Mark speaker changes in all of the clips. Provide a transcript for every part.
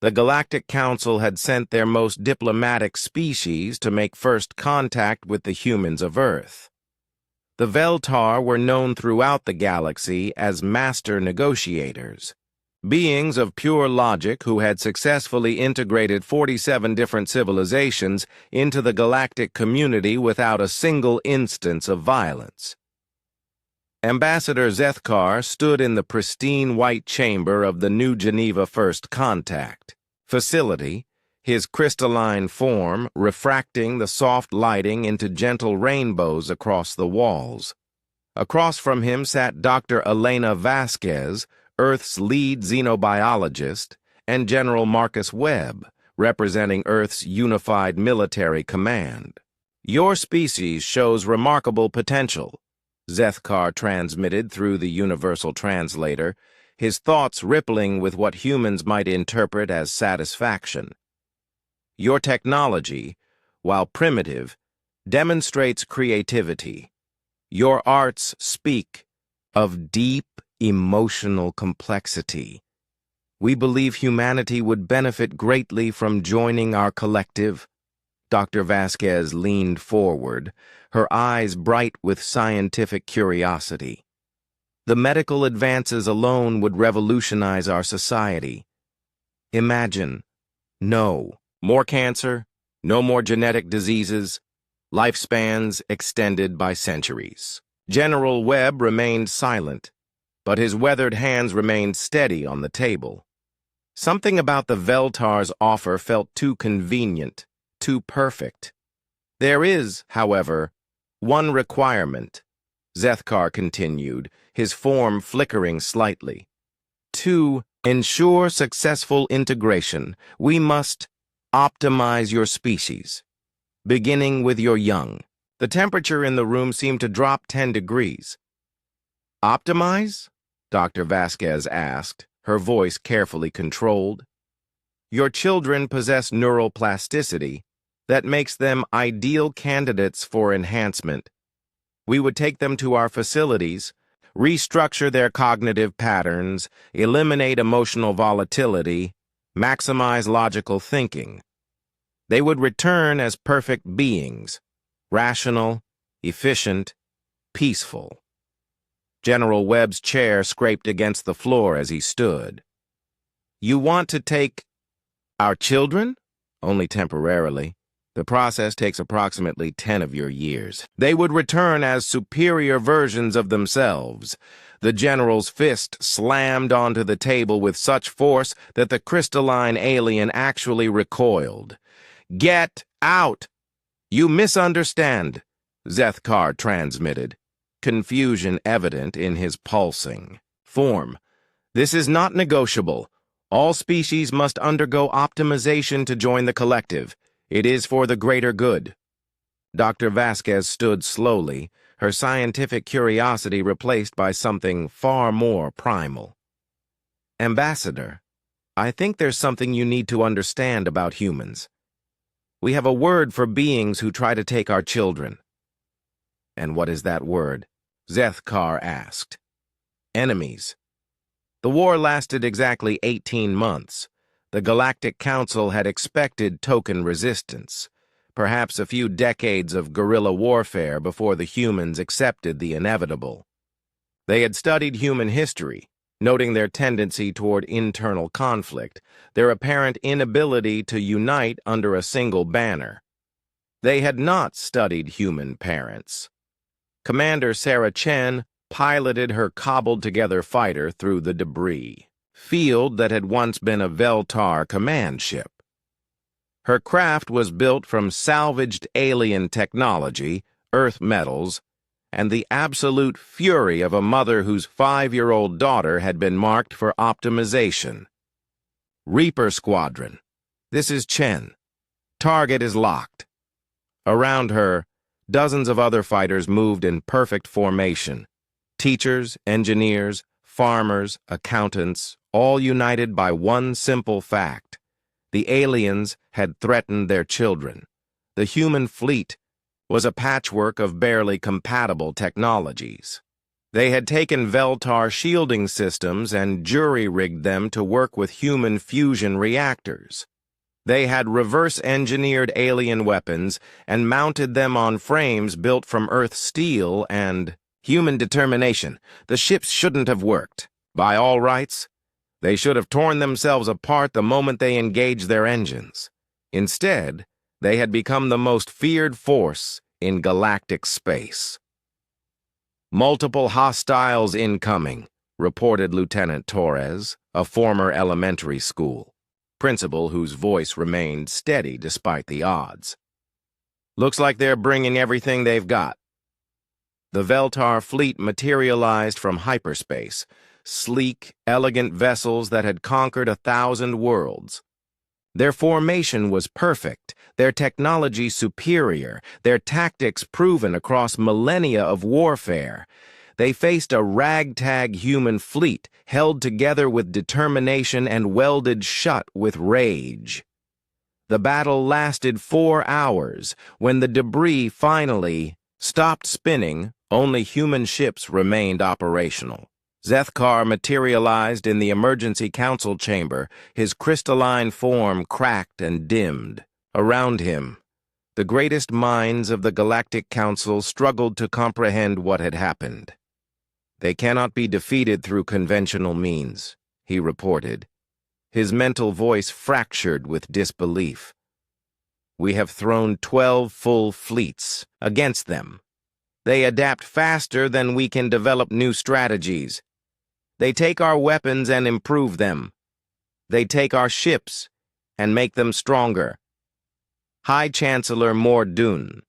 Speaker 1: The Galactic Council had sent their most diplomatic species to make first contact with the humans of Earth. The Veltar were known throughout the galaxy as master negotiators, beings of pure logic who had successfully integrated 47 different civilizations into the galactic community without a single instance of violence. Ambassador Zethkar stood in the pristine white chamber of the New Geneva First Contact facility, his crystalline form refracting the soft lighting into gentle rainbows across the walls. Across from him sat Dr. Elena Vasquez, Earth's lead xenobiologist, and General Marcus Webb, representing Earth's unified military command. "Your species shows remarkable potential," Zethkar transmitted through the universal translator, his thoughts rippling with what humans might interpret as satisfaction. "Your technology, while primitive, demonstrates creativity. Your arts speak of deep emotional complexity. We believe humanity would benefit greatly from joining our collective." Dr. Vasquez leaned forward, her eyes bright with scientific curiosity. "The medical advances alone would revolutionize our society. Imagine, no more cancer, no more genetic diseases, lifespans extended by centuries." General Webb remained silent, but his weathered hands remained steady on the table. Something about the Veltar's offer felt too convenient, too perfect. "There is, however, one requirement," Zethkar continued, his form flickering slightly. "To ensure successful integration, we must optimize your species, beginning with your young." The temperature in the room seemed to drop 10 degrees. "Optimize?" Dr. Vasquez asked, her voice carefully controlled. "Your children possess neural plasticity that makes them ideal candidates for enhancement. We would take them to our facilities, restructure their cognitive patterns, eliminate emotional volatility, maximize logical thinking. They would return as perfect beings, rational, efficient, peaceful." General Webb's chair scraped against the floor as he stood. "You want to take our children?" "Only temporarily. The process takes approximately 10 of your years. They would return as superior versions of themselves." The general's fist slammed onto the table with such force that the crystalline alien actually recoiled. "Get out! You misunderstand," Zethkar transmitted, confusion evident in his pulsing form. "This is not negotiable. All species must undergo optimization to join the collective. It is for the greater good." Dr. Vasquez stood slowly, her scientific curiosity replaced by something far more primal. "Ambassador, I think there's something you need to understand about humans. We have a word for beings who try to take our children." "And what is that word?" Zethkar asked. "Enemies." The war lasted exactly 18 months. The Galactic Council had expected token resistance, perhaps a few decades of guerrilla warfare before the humans accepted the inevitable. They had studied human history, noting their tendency toward internal conflict, their apparent inability to unite under a single banner. They had not studied human parents. Commander Sarah Chen piloted her cobbled-together fighter through the debris field that had once been a Veltar command ship. Her craft was built from salvaged alien technology, Earth metals, and the absolute fury of a mother whose 5-year-old daughter had been marked for optimization. "Reaper Squadron, this is Chen. Target is locked." Around her, dozens of other fighters moved in perfect formation. Teachers, engineers, farmers, accountants, all united by one simple fact. The aliens had threatened their children. The human fleet was a patchwork of barely compatible technologies. They had taken Veltar shielding systems and jury-rigged them to work with human fusion reactors. They had reverse-engineered alien weapons and mounted them on frames built from Earth steel and human determination. The ships shouldn't have worked. By all rights, they should have torn themselves apart the moment they engaged their engines. Instead, they had become the most feared force in galactic space. "Multiple hostiles incoming," reported Lieutenant Torres, a former elementary school principal whose voice remained steady despite the odds. "Looks like they're bringing everything they've got." The Veltar fleet materialized from hyperspace, sleek, elegant vessels that had conquered 1,000 worlds. Their formation was perfect, their technology superior, their tactics proven across millennia of warfare. They faced a ragtag human fleet held together with determination and welded shut with rage. The battle lasted 4 hours. When the debris finally stopped spinning, only human ships remained operational. Zethkar materialized in the emergency council chamber, his crystalline form cracked and dimmed. Around him, the greatest minds of the Galactic Council struggled to comprehend what had happened. "They cannot be defeated through conventional means," he reported, his mental voice fractured with disbelief. "We have thrown 12 full fleets against them. They adapt faster than we can develop new strategies. They take our weapons and improve them. They take our ships and make them stronger." High Chancellor Mordoun,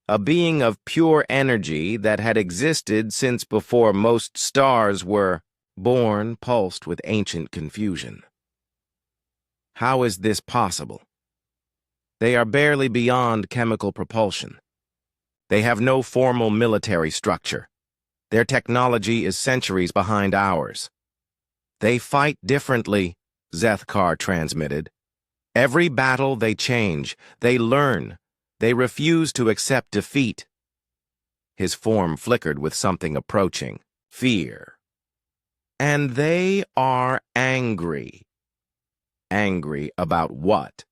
Speaker 1: a being of pure energy that had existed since before most stars were born, pulsed with ancient confusion. "How is this possible? They are barely beyond chemical propulsion. They have no formal military structure. Their technology is centuries behind ours. They fight differently," Zethkar transmitted. "Every battle they change, they learn. They refuse to accept defeat." His form flickered with something approaching, fear. "And they are angry." "Angry about what?"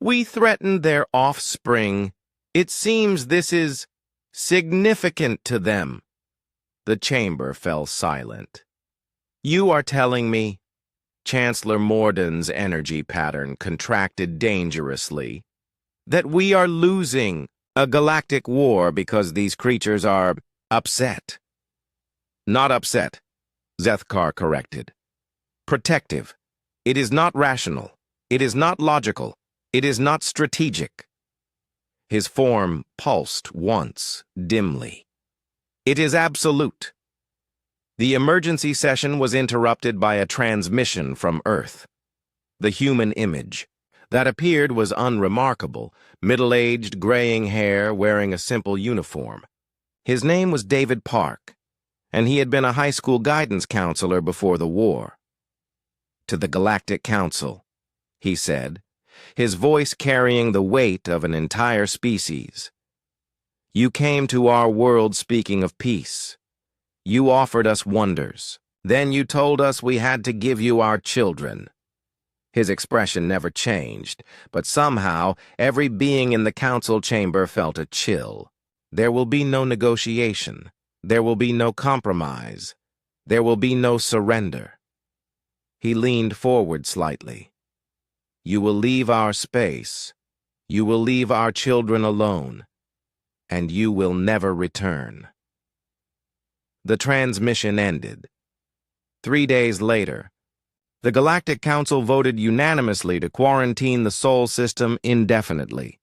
Speaker 1: "We threatened their offspring. It seems this is significant to them." The chamber fell silent. "You are telling me," Chancellor Morden's energy pattern contracted dangerously, "that we are losing a galactic war because these creatures are upset." "Not upset," Zethkar corrected. "Protective. It is not rational. It is not logical. It is not strategic." His form pulsed once, dimly. "It is absolute." The emergency session was interrupted by a transmission from Earth. The human image that appeared was unremarkable, middle-aged, graying hair, wearing a simple uniform. His name was David Park, and he had been a high school guidance counselor before the war. "To the Galactic Council," he said, his voice carrying the weight of an entire species. "You came to our world speaking of peace. You offered us wonders. Then you told us we had to give you our children." His expression never changed, but somehow every being in the council chamber felt a chill. There will be no negotiation. There will be no compromise. There will be no surrender. He leaned forward slightly. "You will leave our space. You will leave our children alone. And you will never return." The transmission ended. 3 days later, the Galactic Council voted unanimously to quarantine the Sol system indefinitely.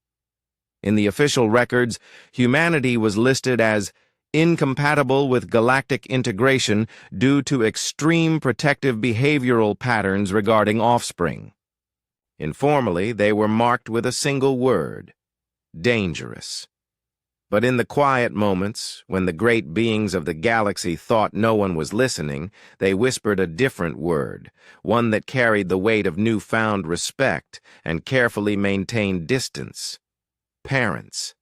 Speaker 1: In the official records, humanity was listed as incompatible with galactic integration due to extreme protective behavioral patterns regarding offspring. Informally, they were marked with a single word: dangerous. But in the quiet moments, when the great beings of the galaxy thought no one was listening, they whispered a different word, one that carried the weight of newfound respect and carefully maintained distance: parents.